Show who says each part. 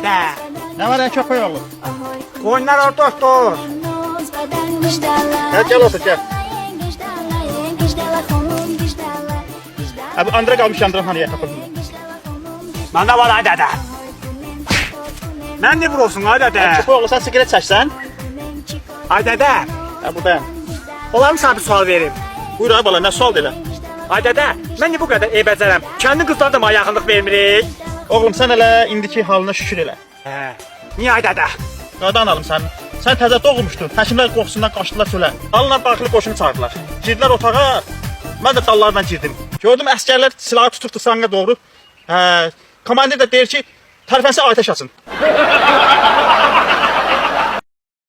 Speaker 1: dədə.
Speaker 2: Nə var ya köpək oğlu?
Speaker 1: Qoyunlar orada otur.
Speaker 2: Gel otur gel. Abi Andra kalmış Andra hanıya kapıldı.
Speaker 1: Məndə var ay dədə. Mən nə vurulsun ay dədə?
Speaker 2: Köpək oğlu sen sigaret çəksən?
Speaker 1: Ay dədə.
Speaker 2: Ha buradayım.
Speaker 1: Olar mı sana bir sual verim?
Speaker 2: Buyur ay bala nə sual elə?
Speaker 1: Ay dədə, mən niyə bu qədər eybəcərəm? Kəndi qızlar da mənə yaxınlıq vermirik.
Speaker 2: Oğlum sen elə indiki halına şükür elə.
Speaker 1: Hə. Niyə ay dədə?
Speaker 2: Qadan alım sənin. Sən təzə doğulmuşdun. Həkimlər qorxusundan qaçdılar çölə. Alınlar daxili qoşunu çağırdılar. Girdilər otağa. Mən də dallarla girdim. Gördüm əsgərlər silahı tutubdu sanğa doğru. Komandir də deyir ki, tərəfənsə atəş açın.